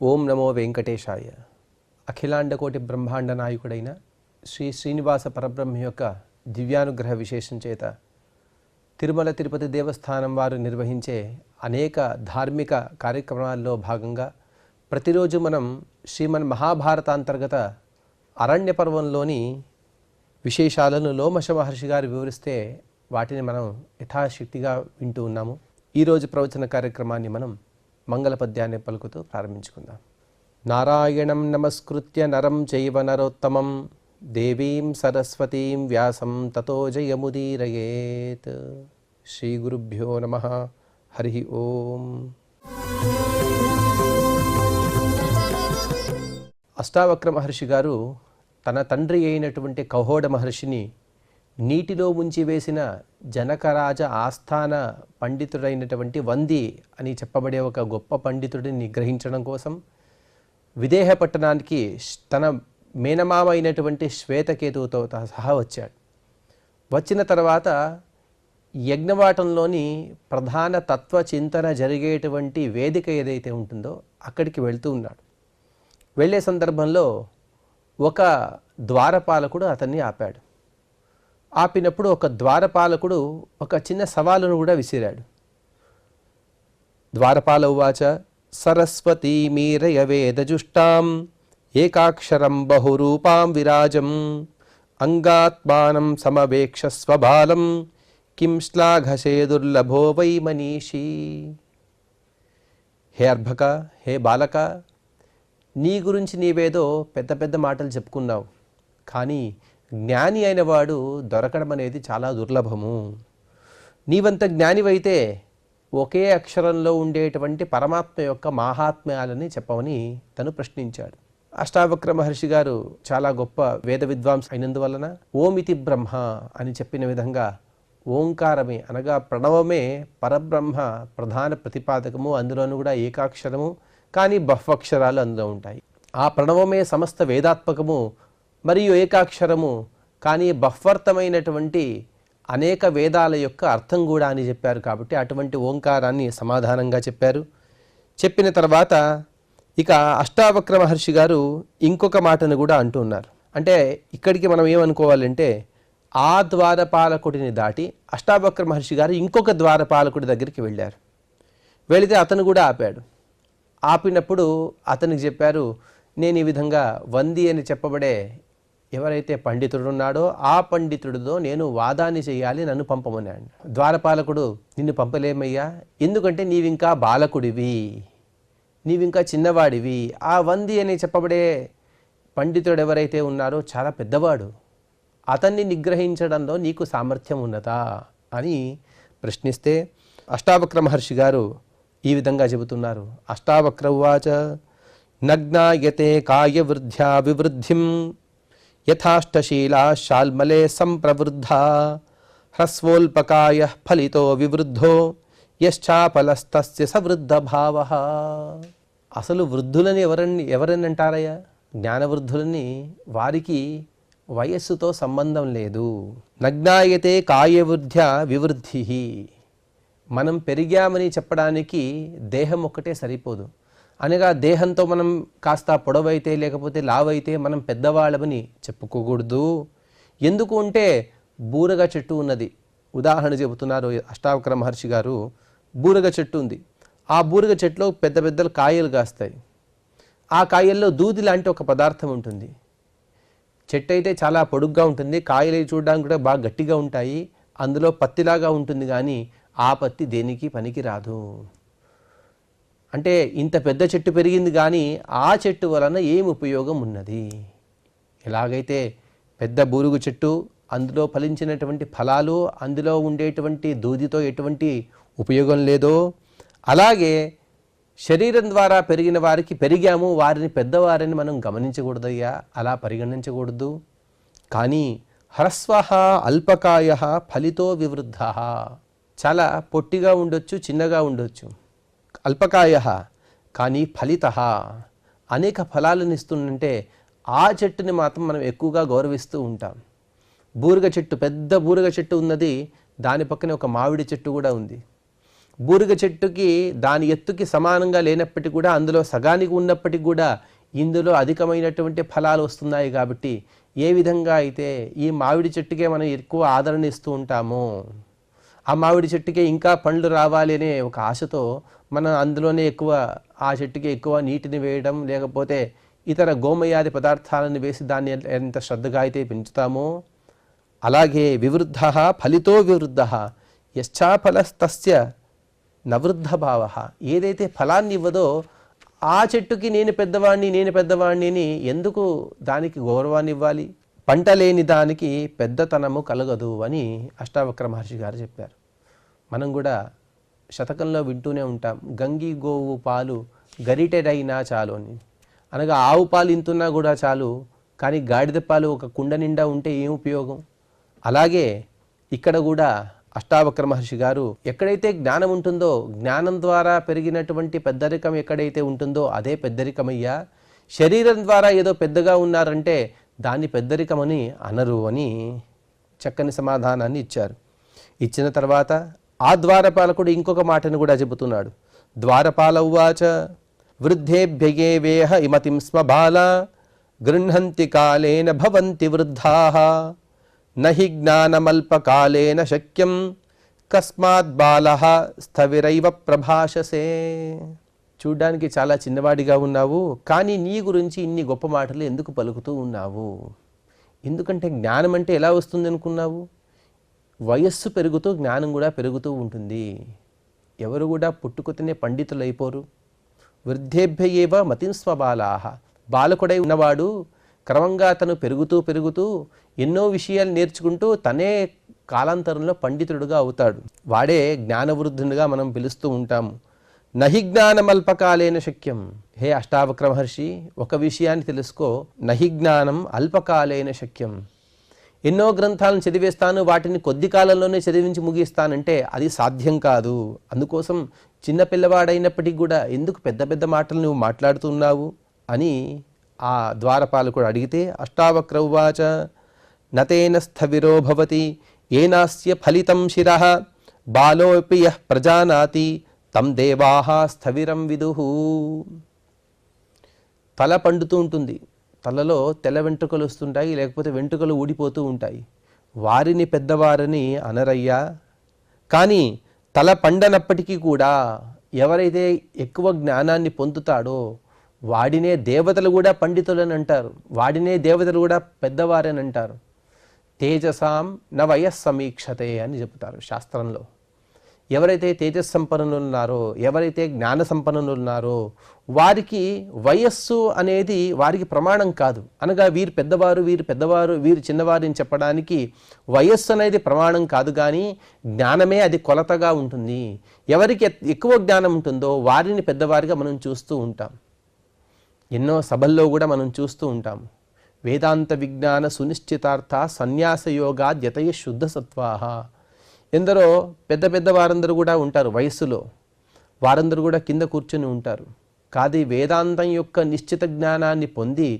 ఓం నమో వెంకటేశాయ. అఖిలాండకోటి బ్రహ్మాండ నాయకుడైన శ్రీ శ్రీనివాస పరబ్రహ్మ యొక్క దివ్యానుగ్రహ విశేషం చేత తిరుమల తిరుపతి దేవస్థానం వారు నిర్వహించే అనేక ధార్మిక కార్యక్రమాల్లో భాగంగా ప్రతిరోజు మనం శ్రీమన్ మహాభారతాంతర్గత అరణ్య పర్వంలోని విశేషాలను లోమశ మహర్షి గారు వివరిస్తే వాటిని మనం యథాశక్తిగా వింటూ ఉన్నాము. ఈరోజు ప్రవచన కార్యక్రమాన్ని మనం మంగళ పద్యాన్ని పలుకుతూ ప్రారంభించుకుందాం. నారాయణం నమస్కృత్య నరం చైవ నరోత్తమం దేవీం సరస్వతీం వ్యాసం తతో జయముదీరయేత్. శ్రీ గురుభ్యో నమః. హరి ఓం. అష్టావక్ర మహర్షి గారు తన తండ్రి అయినటువంటి కహోడ మహర్షిని నీటిలో ముంచి వేసిన జనకరాజ ఆస్థాన పండితుడైనటువంటి వంది అని చెప్పబడే ఒక గొప్ప పండితుడిని నిగ్రహించడం కోసం విదేహ పట్టణానికి తన మేనమామ అయినటువంటి శ్వేతకేతువుతో సహా వచ్చాడు. వచ్చిన తర్వాత యజ్ఞవాటంలోని ప్రధాన తత్వ చింతన జరిగేటువంటి వేదిక ఏదైతే ఉంటుందో అక్కడికి వెళ్తూ ఉన్నాడు. వెళ్ళే సందర్భంలో ఒక ద్వారపాలకుడు అతన్ని ఆపాడు. ఆపినప్పుడు ఒక ద్వారపాలకుడు ఒక చిన్న సవాలును కూడా విసిరాడు. ద్వారపాల ఉవాచ సరస్వతీ మీరయ వేదజుష్టాం ఏకాక్షరం బహురూపాం విరాజం అంగాత్మానం సమవేక్ష స్వబాలం కిం శ్లాఘసే దుర్లభో వై మనీషీ. హే అర్భక, హే బాలక, నీ గురించి నీవేదో పెద్ద పెద్ద మాటలు చెప్పుకున్నావు, కానీ జ్ఞాని అయిన వాడు దొరకడం అనేది చాలా దుర్లభము. నీవంత జ్ఞానివైతే ఒకే అక్షరంలో ఉండేటువంటి పరమాత్మ యొక్క మాహాత్మ్యాలని చెప్పమని తను ప్రశ్నించాడు. అష్టావక్ర మహర్షి గారు చాలా గొప్ప వేద విద్వాంస అయినందువలన ఓమితి బ్రహ్మ అని చెప్పిన విధంగా ఓంకారమే అనగా ప్రణవమే పరబ్రహ్మ ప్రధాన ప్రతిపాదకము. అందులోనూ కూడా ఏకాక్షరము, కానీ బహ్వక్షరాలు అందులో ఉంటాయి. ఆ ప్రణవమే సమస్త వేదాత్మకము మరియు ఏకాక్షరము, కానీ బహ్వర్తమైనటువంటి అనేక వేదాల యొక్క అర్థం కూడా అని చెప్పారు. కాబట్టి అటువంటి ఓంకారాన్ని సమాధానంగా చెప్పారు. చెప్పిన తర్వాత ఇక అష్టావక్ర మహర్షి గారు ఇంకొక మాటను కూడా అంటున్నారు. అంటే ఇక్కడికి మనం ఏమనుకోవాలంటే ఆ ద్వారపాలకుడిని దాటి అష్టావక్ర మహర్షి గారు ఇంకొక ద్వారపాలకుడి దగ్గరికి వెళ్ళారు. వెళితే అతను కూడా ఆపాడు. ఆపినప్పుడు అతనికి చెప్పారు, నేను ఈ విధంగా వంది అని చెప్పబడే ఎవరైతే పండితుడు ఉన్నాడో ఆ పండితుడితో నేను వాదాన్ని చేయాలి, నన్ను పంపమన్నాడు. ద్వారపాలకుడు, నిన్ను పంపలేమయ్యా, ఎందుకంటే నీవింకా బాలకుడివి, నీవింకా చిన్నవాడివి. ఆ వంది అని చెప్పబడే పండితుడు ఎవరైతే ఉన్నారో చాలా పెద్దవాడు, అతన్ని నిగ్రహించడంలో నీకు సామర్థ్యం ఉన్నదా అని ప్రశ్నిస్తే అష్టావక్ర మహర్షి గారు ఈ విధంగా చెబుతున్నారు. అష్టావక్ర ఉవాచ నగ్నాయతే కాయవృద్ధ్యా వివృద్ధిం యథాష్టశీలా శాల్మలే సంప్రవృద్ధా హ్రస్వోల్పకాయ ఫలితో వివృద్ధో యశ్చాపలస్తస్య సవృద్ధ భావః. అసలు వృద్ధులని ఎవరని అంటారయ్యా? జ్ఞానవృద్ధులని. వారికి వయస్సుతో సంబంధం లేదు. నగ్నాయతే కాయవృద్ధ్యా వివృద్ధి. మనం పెరిగామని చెప్పడానికి దేహం ఒక్కటే సరిపోదు. అనగా దేహంతో మనం కాస్త పొడవైతే లేకపోతే లావైతే మనం పెద్దవాళ్ళమని చెప్పుకోకూడదు. ఎందుకు అంటే బూరగ చెట్టు ఉన్నది. ఉదాహరణ చెబుతున్నారు అష్టావక్ర మహర్షి గారు. బూరగ చెట్టు ఉంది. ఆ బూరగ చెట్టులో పెద్ద పెద్ద కాయలు కాస్తాయి. ఆ కాయల్లో దూది లాంటి ఒక పదార్థం ఉంటుంది. చెట్టు అయితే చాలా పొడుగ్గా ఉంటుంది, కాయలు చూడడానికి కూడా బాగా గట్టిగా ఉంటాయి. అందులో పత్తిలాగా ఉంటుంది, కానీ ఆ పత్తి దేనికి పనికి రాదు. అంటే ఇంత పెద్ద చెట్టు పెరిగింది, కానీ ఆ చెట్టు వలన ఏం ఉపయోగం ఉన్నది? ఎలాగైతే పెద్ద బూరుగు చెట్టు, అందులో ఫలించినటువంటి ఫలాలు, అందులో ఉండేటువంటి దూదితో ఎటువంటి ఉపయోగం లేదో, అలాగే శరీరం ద్వారా పెరిగిన వారికి పెరిగాము, వారిని పెద్దవారిని మనం గమనించకూడదయ్యా, అలా పరిగణించకూడదు. కానీ హ్రస్వః అల్పకాయః ఫలితో వివృద్ధః. చాలా పొట్టిగా ఉండొచ్చు, చిన్నగా ఉండొచ్చు. అల్పకాయః కానీ ఫలితః, అనేక ఫలాలను ఇస్తుందంటే ఆ చెట్టుని మాత్రం మనం ఎక్కువగా గౌరవిస్తూ ఉంటాం. బూరుగ చెట్టు, పెద్ద బూరుగ చెట్టు ఉన్నది, దాని పక్కనే ఒక మామిడి చెట్టు కూడా ఉంది. బూరుగ చెట్టుకి దాని ఎత్తుకి సమానంగా లేనప్పటికీ కూడా, అందులో సగానికి ఉన్నప్పటికీ కూడా ఇందులో అధికమైనటువంటి ఫలాలు వస్తున్నాయి. కాబట్టి ఏ విధంగా అయితే ఈ మామిడి చెట్టుకే మనం ఎక్కువ ఆదరణ ఇస్తూ ఉంటామో, ఆ మామిడి చెట్టుకే ఇంకా పండ్లు రావాలి అనే ఒక ఆశతో మనం అందులోనే ఎక్కువ, ఆ చెట్టుకి ఎక్కువ నీటిని వేయడం, లేకపోతే ఇతర గోమయాది పదార్థాలను వేసి దాన్ని ఎంత శ్రద్ధగా అయితే పెంచుతామో, అలాగే వివృద్ధ ఫలితో వివృద్ధ యశ్చాఫలస్తస్య నవృద్ధ భావ, ఏదైతే ఫలాన్ని ఇవ్వదో ఆ చెట్టుకి నేను పెద్దవాణ్ణి అని ఎందుకు దానికి గౌరవాన్ని ఇవ్వాలి? పంట లేని దానికి పెద్దతనము కలగదు అని అష్టావక్ర మహర్షి గారు చెప్పారు. మనం కూడా శతకంలో వింటూనే ఉంటాం, గంగి గోవు పాలు గరిటెడైనా చాలు అని. అనగా ఆవు పాలు ఇంతున్నా కూడా చాలు, కానీ గాడిద పాలు ఒక కుండ నిండా ఉంటే ఏం ఉపయోగం? అలాగే ఇక్కడ కూడా అష్టావక్ర మహర్షి గారు ఎక్కడైతే జ్ఞానం ఉంటుందో, జ్ఞానం ద్వారా పెరిగినటువంటి పెద్దరికం ఎక్కడైతే ఉంటుందో అదే పెద్దరికమయ్యా. శరీరం ద్వారా ఏదో పెద్దగా ఉన్నారంటే దాన్ని పెద్దరికమని అనరు అని చక్కని సమాధానాన్ని ఇచ్చారు. ఇచ్చిన తర్వాత ఆ ద్వారపాలకుడు ఇంకొక మాటను కూడా చెబుతున్నాడు. ద్వారపాల ఉవాచ వృద్ధేభ్యగే వేహ ఇమతిం స్మ బాల గృహంతి కాలేన భవంతి వృద్ధాః నహి జ్ఞానమల్పకాలేన శక్యం కస్మాత్ బాలః స్థవిరైవ ప్రభాషసే. చూడ్డానికి చాలా చిన్నవాడిగా ఉన్నావు, కానీ నీ గురించి ఇన్ని గొప్ప మాటలు ఎందుకు పలుకుతూ ఉన్నావు? ఎందుకంటే జ్ఞానం అంటే ఎలా వస్తుంది అనుకున్నావు? వయస్సు పెరుగుతూ జ్ఞానం కూడా పెరుగుతూ ఉంటుంది. ఎవరు కూడా పుట్టుకొతనే పండితులు అయిపోరు. వృద్ధేభ్య ఏవ మతింస్వ బాలాః, బాలకుడై ఉన్నవాడు క్రమంగా తను పెరుగుతూ ఎన్నో విషయాలు నేర్చుకుంటూ తనే కాలాంతరంలో పండితుడుగా అవుతాడు. వాడే జ్ఞానవృద్ధునిగా మనం పిలుస్తూ ఉంటాము. నహి జ్ఞానమల్పకాలేన శక్యం. హే అష్టావక్ర మహర్షి, ఒక విషయాన్ని తెలుసుకో, నహి జ్ఞానం అల్పకాలేన శక్యం. ఎన్నో గ్రంథాలను చదివేస్తాను, వాటిని కొద్ది కాలంలోనే చదివించి ముగిస్తానంటే అది సాధ్యం కాదు. అందుకోసం చిన్న పిల్లవాడైనప్పటికీ కూడా ఎందుకు పెద్ద పెద్ద మాటలు నువ్వు మాట్లాడుతున్నావు అని ఆ ద్వారపాలకుడు అడిగితే, అష్టావక్ర ఉవాచ నతేన స్థవిరో భవతి ఏనాస్య ఫలితం శిరః బాలోపి యః ప్రజానాతి తం దేవాః స్థవిరం విదుః. తల పండుతూ ఉంటుంది, తలలో తెల్ల వెంట్రుకలు వస్తుంటాయి, లేకపోతే వెంట్రుకలు ఊడిపోతూ ఉంటాయి. వారిని పెద్దవారని అనరయ్యా. కానీ తల పండనప్పటికీ కూడా ఎవరైతే ఎక్కువ జ్ఞానాన్ని పొందుతాడో వాడినే దేవతలు కూడా పండితులని అంటారు, వాడినే దేవతలు కూడా పెద్దవారని అంటారు. తేజసాం న వయస్సమీక్షతే అని చెప్తారు శాస్త్రంలో. ఎవరైతే తేజస్సంపన్నులు ఉన్నారో, ఎవరైతే జ్ఞాన సంపన్నులు ఉన్నారో వారికి వయస్సు అనేది వారికి ప్రమాణం కాదు. అనగా వీరు పెద్దవారు, వీరు చిన్నవారు అని చెప్పడానికి వయస్సు అనేది ప్రమాణం కాదు, కానీ జ్ఞానమే అది కొలతగా ఉంటుంది. ఎవరికి ఎక్కువ జ్ఞానం ఉంటుందో వారిని పెద్దవారిగా మనం చూస్తూ ఉంటాం. ఎన్నో సభల్లో కూడా మనం చూస్తూ ఉంటాం. వేదాంత విజ్ఞాన సునిశ్చితార్థ సన్యాస యోగాద్యతయ శుద్ధ సత్వాహ. ఎందరో పెద్ద వారందరూ కూడా ఉంటారు వయస్సులో, వారందరూ కూడా కింద కూర్చొని ఉంటారు. కాదు వేదాంతం యొక్క నిశ్చిత జ్ఞానాన్ని పొంది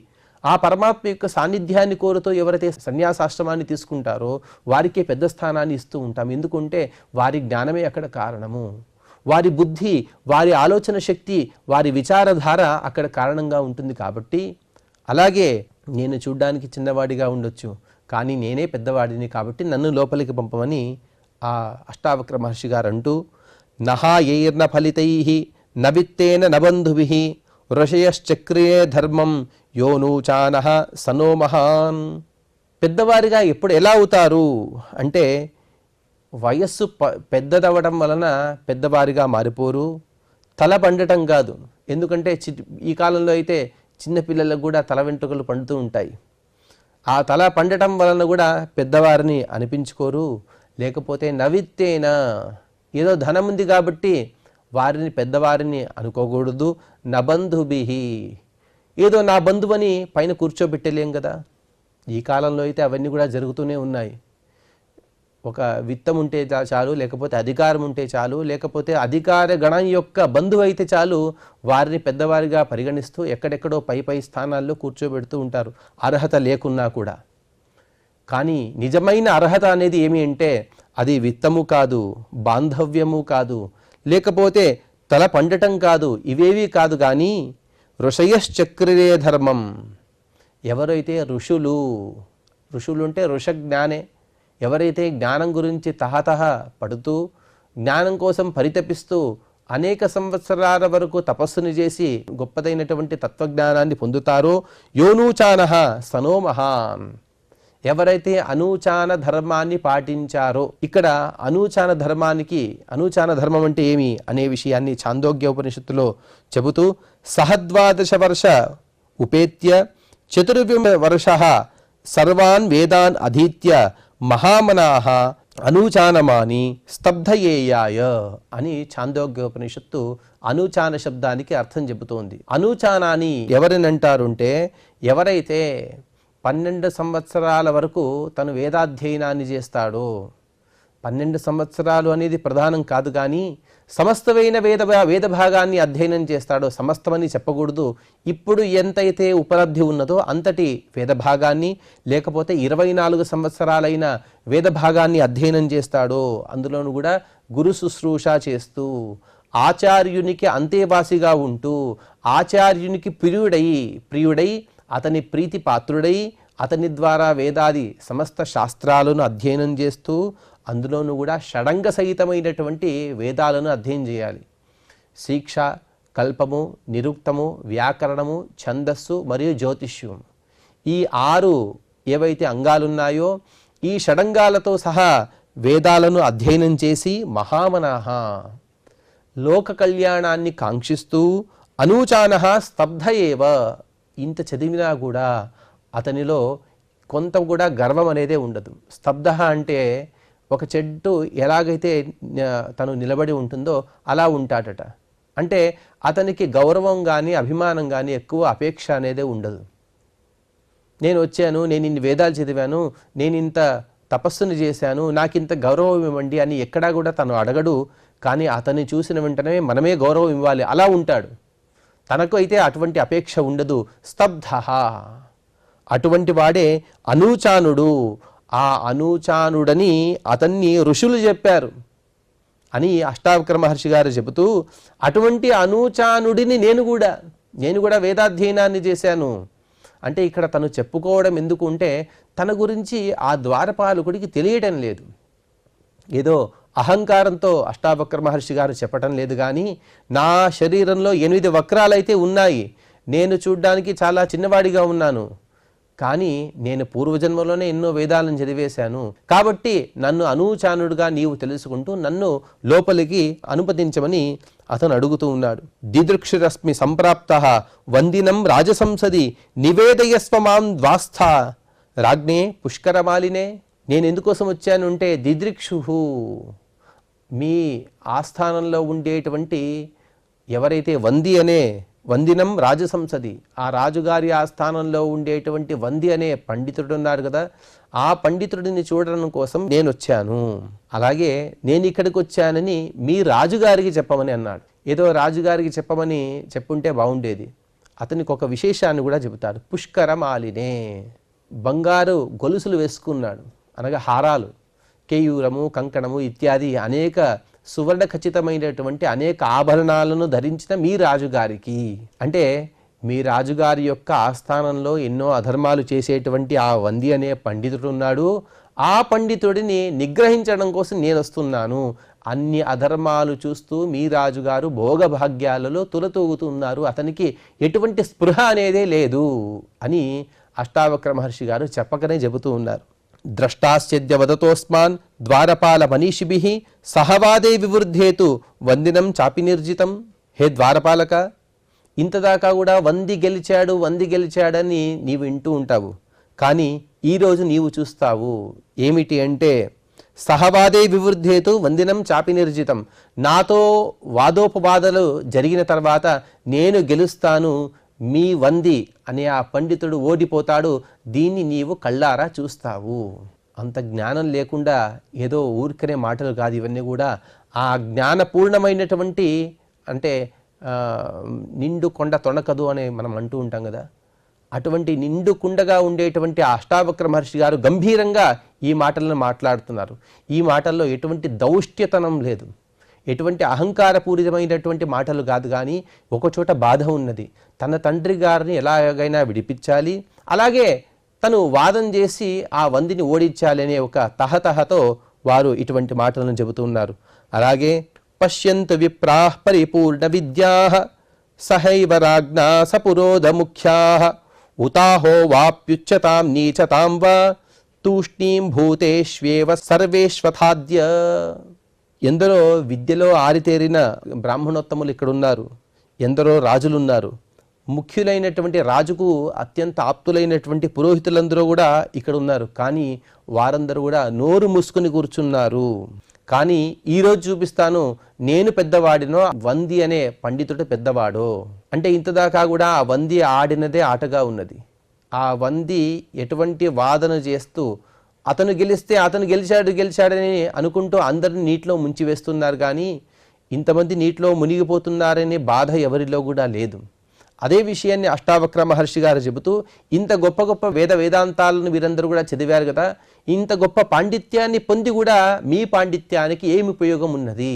ఆ పరమాత్మ యొక్క సాన్నిధ్యాన్ని కోరుతూ ఎవరైతే సన్యాసాశ్రమాన్ని తీసుకుంటారో వారికే పెద్ద స్థానాన్ని ఇస్తూ ఉంటాం. ఎందుకంటే వారి జ్ఞానమే అక్కడ కారణము, వారి బుద్ధి, వారి ఆలోచన శక్తి, వారి విచారధార అక్కడ కారణంగా ఉంటుంది. కాబట్టి అలాగే నేను చూడ్డానికి చిన్నవాడిగా ఉండొచ్చు, కానీ నేనే పెద్దవాడిని, కాబట్టి నన్ను లోపలికి పంపమని ఆ అష్టావక్ర మహర్షి గారు అంటూ, నహాయైర్న ఫలితైః నవిత్తేన నబంధుభిః ఋషయశ్చక్రియే ధర్మం యోనూచానః సనో మహాన్. పెద్దవారిగా ఎప్పుడు ఎలా అవుతారు అంటే వయస్సు పెద్దదవడం వలన పెద్దవారిగా మారిపోరు, తల పండటం కాదు. ఎందుకంటే ఈ కాలంలో అయితే చిన్నపిల్లలకు కూడా తల వెంట్రుకలు పండుతూ ఉంటాయి. ఆ తల పండటం వలన కూడా పెద్దవారిని అనిపించుకోరు. లేకపోతే నవిత్తేనా, ఏదో ధనం ఉంది కాబట్టి వారిని పెద్దవారిని అనుకోకూడదు. నబంధుభిహి, ఏదో నా బంధువని పైన కూర్చోబెట్టలేం కదా. ఈ కాలంలో అయితే అవన్నీ కూడా జరుగుతూనే ఉన్నాయి. ఒక విత్తం ఉంటే చాలు, లేకపోతే అధికారం ఉంటే చాలు, లేకపోతే అధికార గణం యొక్క బంధువు అయితే చాలు, వారిని పెద్దవారిగా పరిగణిస్తూ ఎక్కడెక్కడో పై స్థానాల్లో కూర్చోబెడుతూ ఉంటారు, అర్హత లేకున్నా కూడా. కానీ నిజమైన అర్హత అనేది ఏమి అంటే అది విత్తము కాదు, బాంధవ్యము కాదు, లేకపోతే తల పండటం కాదు, ఇవేవి కాదు కానీ ఋషయశ్చక్రిరే ధర్మం. ఎవరైతే ఋషులు అంటే ఋషజ్ఞానే, ఎవరైతే జ్ఞానం గురించి తహతహ పడుతూ జ్ఞానం కోసం పరితపిస్తూ అనేక సంవత్సరాల వరకు తపస్సుని చేసి గొప్పదైనటువంటి తత్వజ్ఞానాన్ని పొందుతారో యోనూచానః సనో మహాన్. ఎవరైతే అనూచాన ధర్మాన్ని పాటించారో, ఇక్కడ అనూచాన ధర్మం అంటే ఏమి అనే విషయాన్ని ఛాందోగ్య ఉపనిషత్తులో చెబుతూ సహద్వాదశ వర్ష ఉపేత్య చతుర్వింశ సర్వాన్ వేదాన్ అధీత్య మహామనాః అనూచానమాని స్తబ్ధయేయాయ అని ఛాందోగ్యోపనిషత్తు అనూచాన శబ్దానికి అర్థం చెబుతోంది. అనూచానాని ఎవరినంటారుంటే ఎవరైతే 12 సంవత్సరాల వరకు తను వేదాధ్యయనాన్ని చేస్తాడో, 12 సంవత్సరాలు అనేది ప్రధానం కాదు కానీ సమస్తమైన వేద భాగాన్ని అధ్యయనం చేస్తాడో, సమస్తమని చెప్పకూడదు, ఇప్పుడు ఎంతైతే ఉపలబ్ధి ఉన్నదో అంతటి వేద భాగాన్ని, లేకపోతే 24 సంవత్సరాలైన వేద భాగాన్ని అధ్యయనం చేస్తాడో, అందులోనూ కూడా గురు శుశ్రూష చేస్తూ ఆచార్యునికి అంతేవాసిగా ఉంటూ ఆచార్యునికి ప్రియుడై అతని ప్రీతి పాత్రుడై అతని ద్వారా వేదాది సమస్త శాస్త్రాలను అధ్యయనం చేస్తూ అందులోనూ కూడా షడంగ సహితమైనటువంటి వేదాలను అధ్యయనం చేయాలి. శిక్ష, కల్పము, నిరుక్తము, వ్యాకరణము, ఛందస్సు మరియు జ్యోతిష్యం, ఈ 6 ఏవైతే అంగాలున్నాయో ఈ షడంగాలతో సహా వేదాలను అధ్యయనం చేసి మహామనాః లోక కళ్యాణాన్ని కాంక్షిస్తూ అనూచానః స్తబ్ధ ఏవ, ఇంత చదివినా కూడా అతనిలో కొంత కూడా గర్వం అనేదే ఉండదు. స్తబ్ధ అంటే ఒక చెట్టు ఎలాగైతే తను నిలబడి ఉంటుందో అలా ఉంటాడట. అంటే అతనికి గౌరవం కానీ అభిమానం కానీ ఎక్కువ అపేక్ష అనేదే ఉండదు. నేను వచ్చాను, నేను ఇన్ని వేదాలు చదివాను, నేను ఇంత తపస్సును చేశాను, నాకు ఇంత గౌరవం ఇవ్వండి అని ఎక్కడా కూడా తను అడగడు. కానీ అతన్ని చూసిన వెంటనే మనమే గౌరవం ఇవ్వాలి అలా ఉంటాడు. తనకు అయితే అటువంటి అపేక్ష ఉండదు. స్తబ్ధ, అటువంటి వాడే అనూచానుడు. ఆ అనూచానుడని అతన్ని ఋషులు చెప్పారు అని అష్టావక్ర మహర్షి గారు చెబుతూ, అటువంటి అనూచానుడిని నేను కూడా వేదాధ్యయనాన్ని చేశాను అంటే ఇక్కడ తను చెప్పుకోవడం ఎందుకు అంటే తన గురించి ఆ ద్వారపాలకుడికి తెలియటం లేదు. ఏదో అహంకారంతో అష్టావక్ర మహర్షి గారు చెప్పటం లేదు కానీ నా శరీరంలో 8 వక్రాలైతే ఉన్నాయి, నేను చూడ్డానికి చాలా చిన్నవాడిగా ఉన్నాను, కానీ నేను పూర్వజన్మలోనే ఎన్నో వేదాలను చదివేశాను, కాబట్టి నన్ను అనూచానుడుగా నీవు తెలుసుకుంటూ నన్ను లోపలికి అనుమతించమని అతను అడుగుతూ ఉన్నాడు. దిదృక్షురస్మి సంప్రాప్తః వందినం రాజసంసది నివేదయస్వ మాం ద్వాస్థ రాజ్ఞే పుష్కరమాలినే. నేను ఎందుకోసం వచ్చాను అంటే దిదృక్షు, మీ ఆస్థానంలో ఉండేటువంటి ఎవరైతే వందినం రాజసంసది, ఆ రాజుగారి ఆస్థానంలో ఉండేటువంటి వంది అనే పండితుడు ఉన్నారు కదా, ఆ పండితుడిని చూడడం కోసం నేను వచ్చాను. అలాగే నేను ఇక్కడికి వచ్చానని మీ రాజుగారికి చెప్పమని అన్నాడు. ఏదో రాజుగారికి చెప్పమని చెప్పుంటే బాగుండేది. అతనికి ఒక విశేషాన్ని కూడా చెబుతాడు. పుష్కరమాలినే, బంగారు గొలుసులు వేసుకున్నాడు, అనగా హారాలు, కేయూరము, కంకణము ఇత్యాది అనేక సువర్ణ ఖచ్చితమైనటువంటి అనేక ఆభరణాలను ధరించిన మీ రాజుగారికి, అంటే మీ రాజుగారి యొక్క ఆస్థానంలో ఎన్నో అధర్మాలు చేసేటువంటి ఆ వంది అనే పండితుడు ఉన్నాడు, ఆ పండితుడిని నిగ్రహించడం కోసం నేను వస్తున్నాను. అన్ని అధర్మాలు చూస్తూ మీ రాజుగారు భోగభాగ్యాలలో తులతూగుతున్నారు, అతనికి ఎటువంటి స్పృహ అనేదే లేదు అని అష్టావక్ర మహర్షి గారు చెప్పకనే చెబుతూ ఉన్నారు. ద్రష్టాస్యద్య వదతోస్మాన్ ద్వారపాల మనీషిభిః సహవాదే వివృద్ధేతు వందినం చాపి నిర్జితం. హే ద్వారపాలక, ఇంతదాకా కూడా వంది గెలిచాడని నీవు వింటూ ఉంటావు, కానీ ఈరోజు నీవు చూస్తావు ఏమిటి అంటే సహవాదే వివృద్ధేతు వందినం చాపి నిర్జితం. నాతో వాదోపవాదాలు జరిగిన తర్వాత నేను గెలుస్తాను, మీ వంది అనే ఆ పండితుడు ఓడిపోతాడు, దీన్ని నీవు కళ్ళారా చూస్తావు. అంత జ్ఞానం లేకుండా ఏదో ఊరికనే మాటలు కాదు ఇవన్నీ కూడా. ఆ జ్ఞానపూర్ణమైనటువంటి అంటే నిండు కొండ తొణకదు అని మనం అంటూ ఉంటాం కదా, అటువంటి నిండు కుండగా ఉండేటువంటి అష్టావక్ర మహర్షి గారు గంభీరంగా ఈ మాటలను మాట్లాడుతున్నారు. ఈ మాటల్లో ఎటువంటి దౌష్ట్యతనం లేదు, ఎటువంటి అహంకారపూరితమైనటువంటి మాటలు కాదు, కానీ ఒకచోట బాధ ఉన్నది. తన తండ్రి గారిని ఎలాగైనా విడిపించాలి, అలాగే తను వాదం చేసి ఆ వందిని ఓడించాలి అనే ఒక తహతహతో వారు ఇటువంటి మాటలను చెబుతూ ఉన్నారు. అలాగే పశ్యంతు విప్రాః పరిపూర్ణ విద్యాః సహైవ రాజ్ఞా సపురోధ ముఖ్యాః ఉతాహో వాప్యుచ్యతాం నీచతాం వా తూష్ణీం భూతేష్వేవ సర్వేష్వథాద్య. ఎందరో విద్యలో ఆరితేరిన బ్రాహ్మణోత్తములు ఇక్కడున్నారు, ఎందరో రాజులున్నారు. ముఖ్యులైనటువంటి రాజుకు అత్యంత ఆప్తులైనటువంటి పురోహితులందరూ కూడా ఇక్కడ ఉన్నారు. కానీ వారందరూ కూడా నోరు మూసుకుని కూర్చున్నారు. కానీ ఈరోజు చూపిస్తాను, నేను పెద్దవాడినో వంది అనే పండితుడు పెద్దవాడో. అంటే ఇంతదాకా కూడా ఆ వంది ఆడినదే ఆటగా ఉన్నది. ఆ వంది ఎటువంటి వాదన చేస్తూ అతను గెలిస్తే అతను గెలిచాడని అనుకుంటూ అందరిని నీటిలో ముంచివేస్తున్నారు. కానీ ఇంతమంది నీటిలో మునిగిపోతున్నారనే బాధ ఎవరిలో కూడా లేదు. అదే విషయాన్ని అష్టావక్ర మహర్షి గారు చెబుతూ, ఇంత గొప్ప గొప్ప వేదాంతాలను వీరందరూ కూడా చదివారు కదా, ఇంత గొప్ప పాండిత్యాన్ని పొంది కూడా మీ పాండిత్యానికి ఏమి ఉపయోగం ఉన్నది?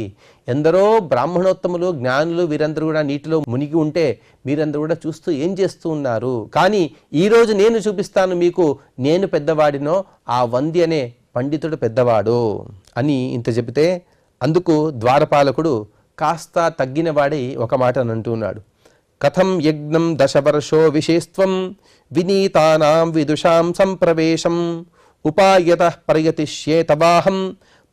ఎందరో బ్రాహ్మణోత్తములు జ్ఞానులు వీరందరూ కూడా నీటిలో మునిగి ఉంటే మీరందరూ కూడా చూస్తూ ఏం చేస్తూ ఉన్నారు? కానీ ఈరోజు నేను చూపిస్తాను మీకు, నేను పెద్దవాడినో ఆ వంది అనే పండితుడు పెద్దవాడు అని ఇంత చెబితే, అందుకు ద్వారపాలకుడు కాస్త తగ్గినవాడి ఒక మాట అంటున్నాడు. కథం యజ్ఞం దశవర్షో విశేస్త్వం వినీతానాం విదుషాం సంప్రవేశం ఉపాయతః ప్రయతిష్యే తవాహం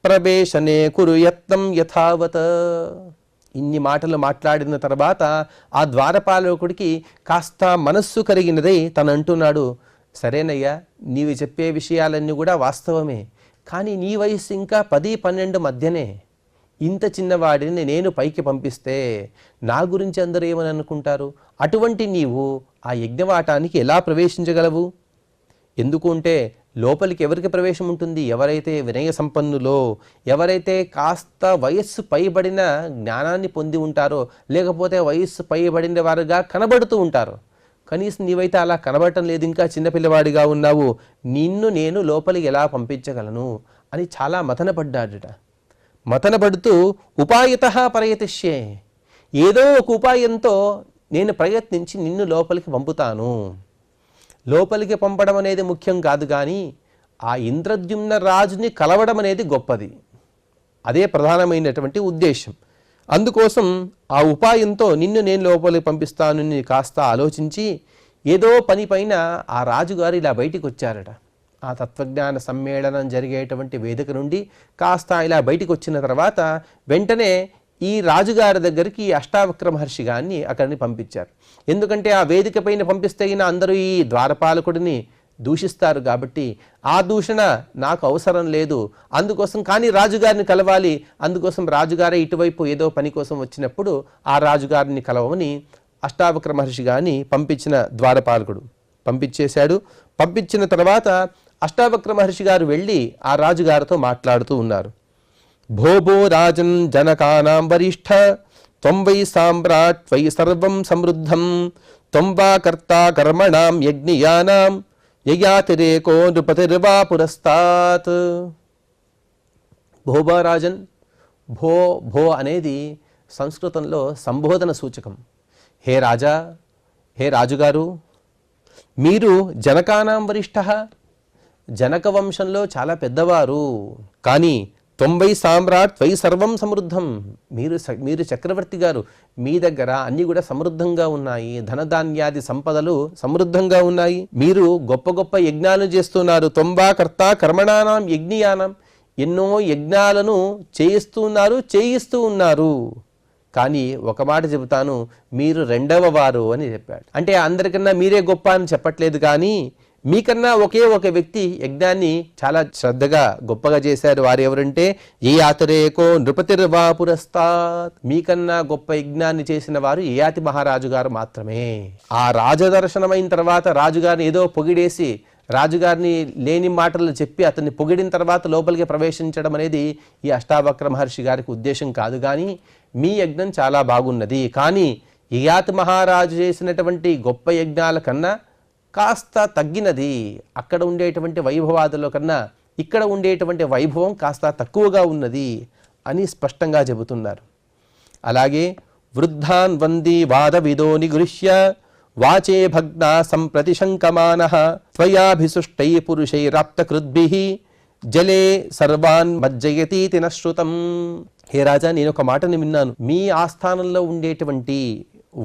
ప్రవేశనే కురు యత్నం యథావత. ఇన్ని మాటలు మాట్లాడిన తర్వాత ఆ ద్వారపాలకుడికి కాస్త మనస్సు కరిగినదై తను అంటున్నాడు, సరేనయ్యా, నీవు చెప్పే విషయాలన్నీ కూడా వాస్తవమే, కానీ నీ వయసు ఇంకా 10-12 మధ్యనే. ఇంత చిన్నవాడిని నేను పైకి పంపిస్తే నా గురించి అందరూ ఏమని అనుకుంటారు? అటువంటి నీవు ఆ యజ్ఞవాటానికి ఎలా ప్రవేశించగలవు? ఎందుకంటే లోపలికి ఎవరికి ప్రవేశం ఉంటుంది? ఎవరైతే వినయ సంపన్నులో, ఎవరైతే కాస్త వయస్సు పైబడిన జ్ఞానాన్ని పొంది ఉంటారో, లేకపోతే వయస్సు పైబడిన వారుగా కనబడుతూ ఉంటారో. కనీసం నీవైతే అలా కనబడటం లేదు, ఇంకా చిన్నపిల్లవాడిగా ఉన్నావు, నిన్ను నేను లోపలికి ఎలా పంపించగలను అని చాలా మథనపడ్డాడట. మథనపడుతూ ఉపాయతః ప్రయతిష్యే, ఏదో ఒక ఉపాయంతో నేను ప్రయత్నించి నిన్ను లోపలికి పంపుతాను. లోపలికి పంపడం అనేది ముఖ్యం కాదు, కానీ ఆ ఇంద్రద్యుమ్న రాజుని కలవడం అనేది గొప్పది. అదే ప్రధానమైనటువంటి ఉద్దేశం. అందుకోసం ఆ ఉపాయంతో నిన్ను నేను లోపలికి పంపిస్తానని కాస్త ఆలోచించి ఏదో పని పైన ఆ రాజుగారు ఇలా బయటికి వచ్చారట. ఆ తత్వజ్ఞాన సమ్మేళనం జరిగేటువంటి వేదిక నుండి కాస్త ఇలా బయటికి వచ్చిన తర్వాత వెంటనే ఈ రాజుగారి దగ్గరికి అష్టావక్ర మహర్షి గారిని అక్కడిని పంపించారు. ఎందుకంటే ఆ వేదిక పైన పంపిస్తే అందరూ ఈ ద్వారపాలకుడిని దూషిస్తారు కాబట్టి ఆ దూషణ నాకు అవసరం లేదు. అందుకోసం కానీ రాజుగారిని కలవాలి, అందుకోసం రాజుగారే ఇటువైపు ఏదో పని కోసం వచ్చినప్పుడు ఆ రాజుగారిని కలవమని అష్టావక్ర మహర్షి గారిని పంపించిన ద్వారపాలకుడు పంపించేశాడు. పంపించిన తర్వాత అష్టావక్ర మహర్షి గారు వెళ్ళి ఆ రాజుగారితో మాట్లాడుతూ ఉన్నారు. భోభో రాజన్ జనకానాం వరిష్ఠ త్వం వై సామ్రాట్ వై సర్వం సమృద్ధం త్వం వా కర్తా కర్మణాం యజ్ఞయానాం యయాతిరేకో నృపతిర్వా పురస్తాత్. భోభారాజన్, భో అనేది సంస్కృతంలో సంబోధన సూచకం. హే రాజా, హే రాజుగారు, మీరు జనకానాం వరిష్ఠ, జనక వంశంలో చాలా పెద్దవారు. కానీ 90 సామ్రాట్ వై సర్వం సమృద్ధం, మీరు చక్రవర్తి గారు, మీ దగ్గర అన్నీ కూడా సమృద్ధంగా ఉన్నాయి, ధనధాన్యాది సంపదలు సమృద్ధంగా ఉన్నాయి. మీరు గొప్ప గొప్ప యజ్ఞాలు చేస్తున్నారు. తొంబా కర్త కర్మణానాం యజ్ఞయానం, ఎన్నో యజ్ఞాలను చేయిస్తూ ఉన్నారు. కానీ ఒక మాట చెబుతాను, మీరు రెండవ వారు అని చెప్పాడు. అంటే అందరికన్నా మీరే గొప్ప అని చెప్పట్లేదు, కానీ మీకన్నా ఒకే ఒక వ్యక్తి యజ్ఞాన్ని చాలా శ్రద్ధగా గొప్పగా చేశారు. వారు ఎవరంటే యయాతిరేకో నృపతిర్వా పురస్తాత్, మీకన్నా గొప్ప యజ్ఞాన్ని చేసిన వారు యయాతి మహారాజు గారు మాత్రమే. ఆ రాజదర్శనమైన తర్వాత రాజుగారిని ఏదో పొగిడేసి రాజుగారిని లేని మాటలు చెప్పి అతన్ని పొగిడిన తర్వాత లోపలికి ప్రవేశించడం అనేది ఈ అష్టావక్ర మహర్షి గారికి ఉద్దేశం కాదు. కానీ మీ యజ్ఞం చాలా బాగున్నది, కానీ యయాతి మహారాజు చేసినటువంటి గొప్ప యజ్ఞాల కన్నా కాస్త తగ్గినది. అక్కడ ఉండేటువంటి వైభవాదుల కన్నా ఇక్కడ ఉండేటువంటి వైభవం కాస్త తక్కువగా ఉన్నది అని స్పష్టంగా చెబుతున్నారు. అలాగే వృద్ధాన్ వంది వాదవిదో నిగృహ్య వాచే భగ్నా సంప్రతి శంకమానః త్వయాభిసుష్టై పురుషైరాప్తకృద్భిః జలే సర్వాన్ మజ్జయతీతి నశ్రుతం. హే రాజా, నేను ఒక మాటని విన్నాను. మీ ఆస్థానంలో ఉండేటువంటి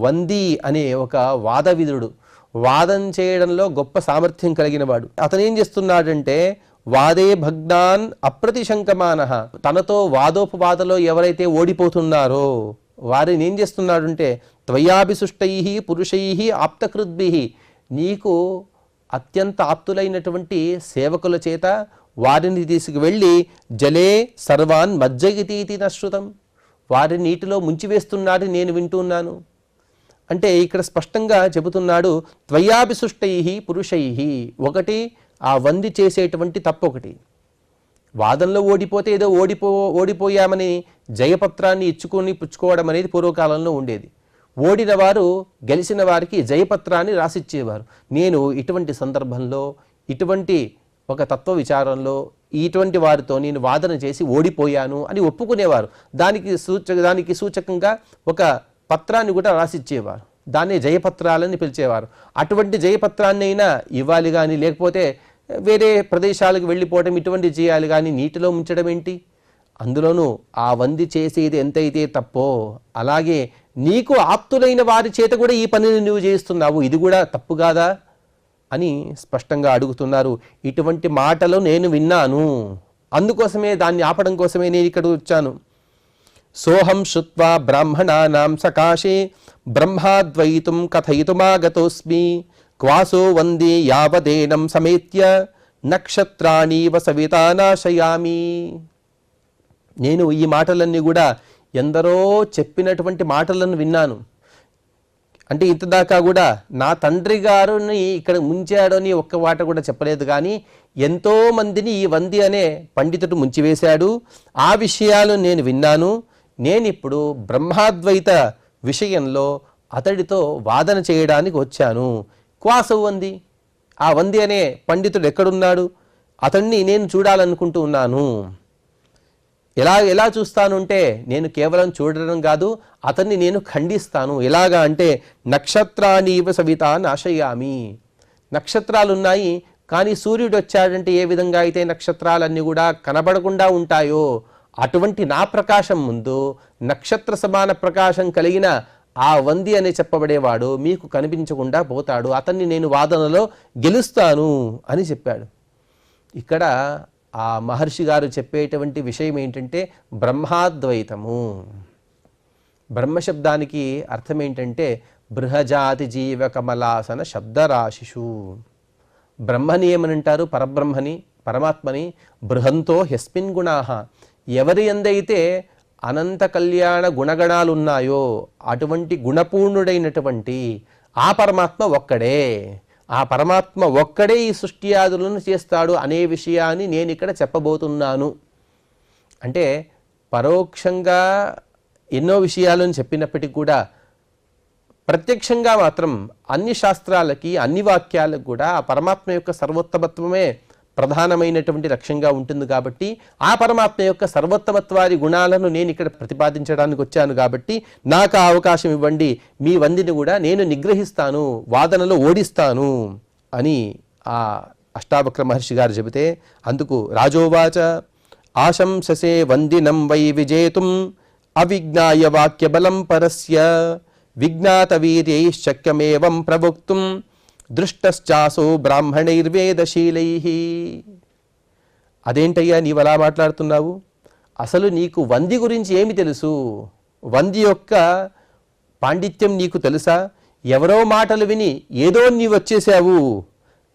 వంది అనే ఒక వాదవిదుడు, వాదం చేయడంలో గొప్ప సామర్థ్యం కలిగిన వాడు. అతను ఏం చేస్తున్నాడంటే వాదే భగ్నాన్ అప్రతిశంకమానః, తనతో వాదోపవాదలో ఎవరైతే ఓడిపోతున్నారో వారిని ఏం చేస్తున్నాడంటే త్వయాభిసుష్టై పురుషై ఆప్తకృద్భిః, నీకు అత్యంత ఆప్తులైనటువంటి సేవకుల చేత వారిని తీసుకువెళ్ళి జలే సర్వాన్ మజ్జయతీతి నశ్రుతం, వారిని నీటిలో ముంచివేస్తున్నాడు నేను వింటున్నాను. అంటే ఇక్కడ స్పష్టంగా చెబుతున్నాడు త్వయాభిసుష్టై పురుషై. ఒకటి ఆ వంది చేసేటువంటి తప్పొకటి, వాదంలో ఓడిపోతే ఏదో ఓడిపోయామని జయపత్రాన్ని ఇచ్చుకొని పుచ్చుకోవడం అనేది పూర్వకాలంలో ఉండేది. ఓడిన వారు గెలిచిన వారికి జయపత్రాన్ని రాసిచ్చేవారు. నేను ఇటువంటి సందర్భంలో ఇటువంటి ఒక తత్వ విచారంలో ఇటువంటి వారితో నేను వాదన చేసి ఓడిపోయాను అని ఒప్పుకునేవారు. దానికి సూచకంగా ఒక పత్రాన్ని కూడా రాసిచ్చేవారు. దాన్నే జయపత్రాలని పిలిచేవారు. అటువంటి జయపత్రాన్ని అయినా ఇవ్వాలి కానీ, లేకపోతే వేరే ప్రదేశాలకు వెళ్ళిపోవడం ఇటువంటి చేయాలి కానీ నీటిలో ముంచడం ఏంటి? అందులోనూ ఆ వంది చేసేది ఎంతైతే తప్పో అలాగే నీకు ఆప్తులైన వారి చేత కూడా ఈ పనిని నువ్వు చేస్తున్నావు, ఇది కూడా తప్పు కాదా అని స్పష్టంగా అడుగుతున్నారు. ఇటువంటి మాటలు నేను విన్నాను, అందుకోసమే దాన్ని ఆపడం కోసమే నేను ఇక్కడ వచ్చాను. సోహం శ్రుత్వా బ్రాహ్మణానాం సకాశే బ్రహ్మాద్వైతుం కథయితుమాగతోస్మి క్వాసో వందే యావదేనం సమేత్య నక్షత్రాణీవ సవితా నాశయామి. నేను ఈ మాటలన్నీ కూడా ఎందరో చెప్పినటువంటి మాటలను విన్నాను. అంటే ఇంతదాకా కూడా నా తండ్రి గారిని ఇక్కడ ముంచాడని ఒక్క మాట కూడా చెప్పలేదు, కానీ ఎంతో మందిని ఈ వంది అనే పండితుడు ముంచివేశాడు. ఆ విషయాలు నేను విన్నాను. నేనిప్పుడు బ్రహ్మాద్వైత విషయంలో అతడితో వాదన చేయడానికి వచ్చాను. క్వాసవు వంది, ఆ వంది అనే పండితుడు ఎక్కడున్నాడు? అతన్ని నేను చూడాలనుకుంటూ ఉన్నాను. ఎలా చూస్తాను అంటే నేను కేవలం చూడడం కాదు, అతన్ని నేను ఖండిస్తాను. ఎలాగా అంటే నక్షత్రాణీవ సవితా నాశయామి. నక్షత్రాలున్నాయి, కానీ సూర్యుడు వచ్చాడంటే ఏ విధంగా అయితే నక్షత్రాలన్నీ కూడా కనబడకుండా ఉంటాయో అటువంటి నా ప్రకాశం ముందు నక్షత్ర సమాన ప్రకాశం కలిగిన ఆ వంది అని చెప్పబడేవాడు మీకు కనిపించకుండా పోతాడు. అతన్ని నేను వాదనలో గెలుస్తాను అని చెప్పాడు. ఇక్కడ ఆ మహర్షి గారు చెప్పేటువంటి విషయం ఏంటంటే బ్రహ్మాద్వైతము. బ్రహ్మశబ్దానికి అర్థం ఏంటంటే బృహజాతి జీవ కమలాసన శబ్దరాశిషు. బ్రహ్మని ఏమనంటారు? పరబ్రహ్మని, పరమాత్మని. బృహంతో హ్యస్మిన్ గుణాః, ఎవరి యందైతే అనంత కళ్యాణ గుణగణాలు ఉన్నాయో అటువంటి గుణపూర్ణుడైనటువంటి ఆ పరమాత్మ ఒక్కడే. ఆ పరమాత్మ ఒక్కడే ఈ సృష్టియాదులను చేస్తాడు అనే విషయాన్ని నేను ఇక్కడ చెప్పబోతున్నాను. అంటే పరోక్షంగా ఎన్నో విషయాలను చెప్పినప్పటికీ కూడా ప్రత్యక్షంగా మాత్రం అన్ని శాస్త్రాలకి అన్ని వాక్యాలకు కూడా ఆ పరమాత్మ యొక్క సర్వోత్తమత్వమే ప్రధానమైనటువంటి లక్ష్యంగా ఉంటుంది. కాబట్టి ఆ పరమాత్మ యొక్క సర్వోత్తమత్వాది గుణాలను నేను ఇక్కడ ప్రతిపాదించడానికి వచ్చాను. కాబట్టి నాకు అవకాశం ఇవ్వండి, మీ వందిని కూడా నేను నిగ్రహిస్తాను, వాదనలో ఓడిస్తాను అని ఆ అష్టావక్ర మహర్షి గారు చెబితే అందుకు రాజోవాచ ఆశంససే వందినం వై విజేతుం అవిజ్ఞాయ వాక్యబలం పరస్య విజ్ఞాత వీర్యైశ్చక్యమేవం ప్రవక్తుం దృష్టశ్చాసో బ్రాహ్మణైర్వేదశీలైః. అదేంటయ్యా నీవు అలా మాట్లాడుతున్నావు? అసలు నీకు వంది గురించి ఏమి తెలుసు? వంది యొక్క పాండిత్యం నీకు తెలుసా? ఎవరో మాటలు విని ఏదో నీవు వచ్చేసావు.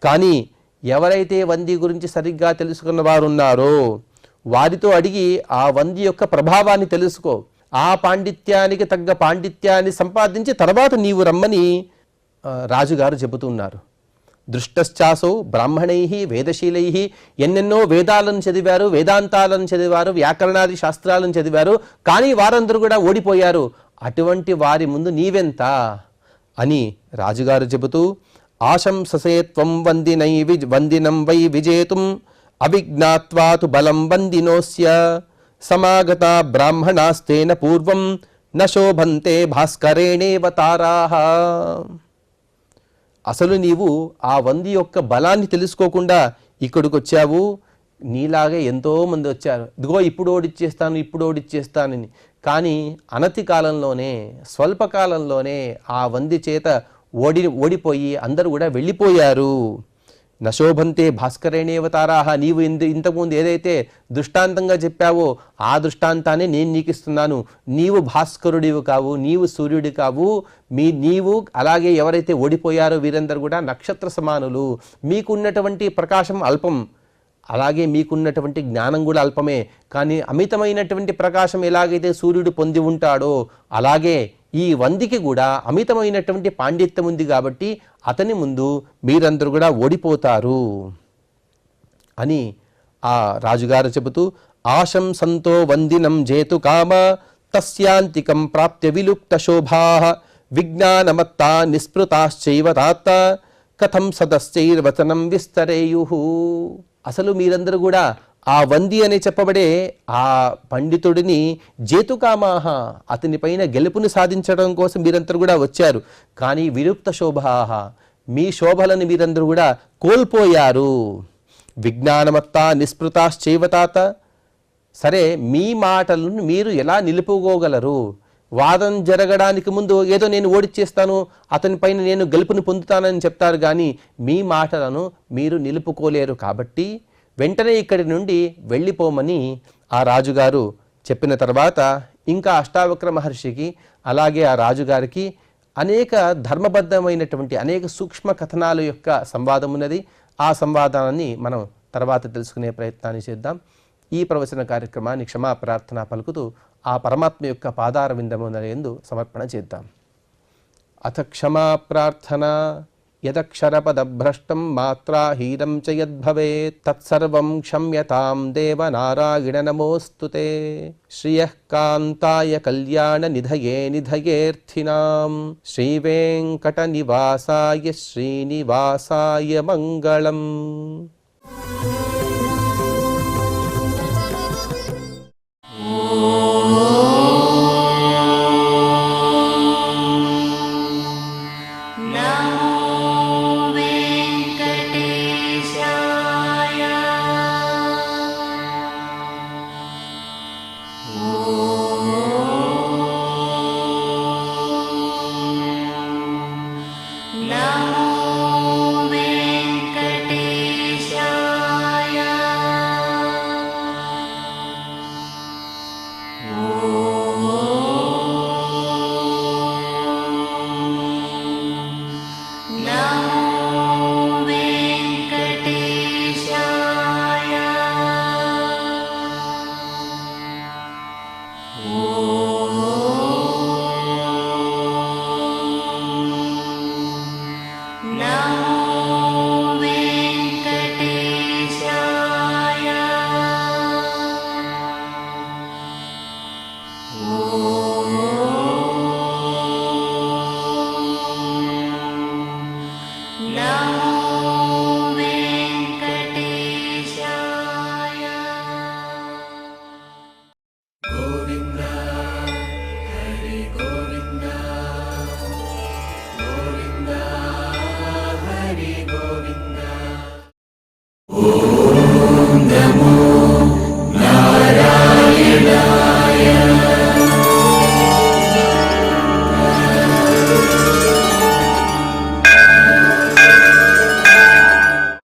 కానీ ఎవరైతే వంది గురించి సరిగ్గా తెలుసుకున్న వారు ఉన్నారో వారితో అడిగి ఆ వంది యొక్క ప్రభావాన్ని తెలుసుకో. ఆ పాండిత్యానికి తగ్గ పాండిత్యాన్ని సంపాదించి తర్వాత నీవు రమ్మని రాజుగారు చెబుతున్నారు. దృష్టశ్చాసో బ్రాహ్మణైః వేదశీలైః, ఎన్నెన్నో వేదాలను చదివారు, వేదాంతాలను చదివారు, వ్యాకరణాది శాస్త్రాలను చదివారు, కానీ వారందరూ కూడా ఓడిపోయారు. అటువంటి వారి ముందు నీవెంత అని రాజుగారు చెబుతూ ఆశంససే త్వం వందినం వై విజేతుం అవిజ్ఞాత్వాతు బలం వందినోస్య సమాగత బ్రాహ్మణాస్తేన పూర్వం న శోభంతే భాస్కరేణేవ తారాః. అసలు నీవు ఆ వంది యొక్క బలాన్ని తెలుసుకోకుండా ఇక్కడికి వచ్చావు. నీలాగే ఎంతోమంది వచ్చారు, ఇదిగో ఇప్పుడు ఓడిచ్చేస్తానని. కానీ అనతి కాలంలోనే, స్వల్పకాలంలోనే ఆ వంది చేత ఓడిపోయి అందరూ కూడా వెళ్ళిపోయారు. నశోభంతే భాస్కరేణేవ తారాః. నీవు ఇంతకుముందు ఏదైతే దృష్టాంతంగా చెప్పావో ఆ దృష్టాంతాన్ని నేను నీకు ఇస్తున్నాను. నీవు భాస్కరుడివి కావు, నీవు సూర్యుడి కావు. నీవు అలాగే ఎవరైతే ఓడిపోయారో వీరందరూ కూడా నక్షత్ర సమానులు. మీకున్నటువంటి ప్రకాశం అల్పం, అలాగే మీకున్నటువంటి జ్ఞానం కూడా అల్పమే. కానీ అమితమైనటువంటి ప్రకాశం ఎలాగైతే సూర్యుడు పొంది ఉంటాడో అలాగే ఈ వందికి కూడా అమితమైనటువంటి పాండిత్యం ఉంది. కాబట్టి అతని ముందు మీరందరూ కూడా ఓడిపోతారు అని ఆ రాజుగారు చెబుతూ, ఆశం సంతో వందినం జేతు కామ తస్యాంతికం ప్రాప్త్య విలుప్త శోభా విజ్ఞానమత్తా నిస్పృతాశ్చైవ తాత్త కథం సదశ్చైర్వచనం విస్తరేయుః. అసలు మీరందరూ కూడా ఆ వంది అని చెప్పబడే ఆ పండితుడిని జేతుకామాహ, అతని పైన గెలుపుని సాధించడం కోసం మీరందరూ కూడా వచ్చారు. కానీ విలుప్త శోభాహ, మీ శోభలను మీరందరూ కూడా కోల్పోయారు. విజ్ఞానమత్తా నిస్పృతాశ్చైవతాత. సరే, మీ మాటలను మీరు ఎలా నిలుపుకోగలరు? వాదం జరగడానికి ముందు ఏదో నేను ఓడిచ్చేస్తాను, అతని పైన నేను గెలుపుని పొందుతానని చెప్తారు. కానీ మీ మాటలను మీరు నిలుపుకోలేరు. కాబట్టి వెంటనే ఇక్కడి నుండి వెళ్ళిపోమని ఆ రాజుగారు చెప్పిన తర్వాత ఇంకా అష్టావక్ర మహర్షికి అలాగే ఆ రాజుగారికి అనేక ధర్మబద్ధమైనటువంటి అనేక సూక్ష్మ కథనాల యొక్క సంవాదం ఉన్నది. ఆ సంవాదాన్ని మనం తర్వాత తెలుసుకునే ప్రయత్నాన్ని చేద్దాం. ఈ ప్రవచన కార్యక్రమాన్ని క్షమా ప్రార్థన పలుకుతూ ఆ పరమాత్మ యొక్క పాదార విందమునందు సమర్పణ చేద్దాం. అథ క్షమా ప్రార్థన. యదక్షరపదభ్రష్టం మాత్రాహీనం చ యద్భవేత్ తత్సర్వం క్షమ్యతాం దేవ నారాయణ నమోస్తుతే. శ్రియః కాంతాయ కళ్యాణ నిధయే నిధయేర్థినాం శ్రీవేంకట నివాసాయ శ్రీనివాసాయ మంగళం. ఓం నమో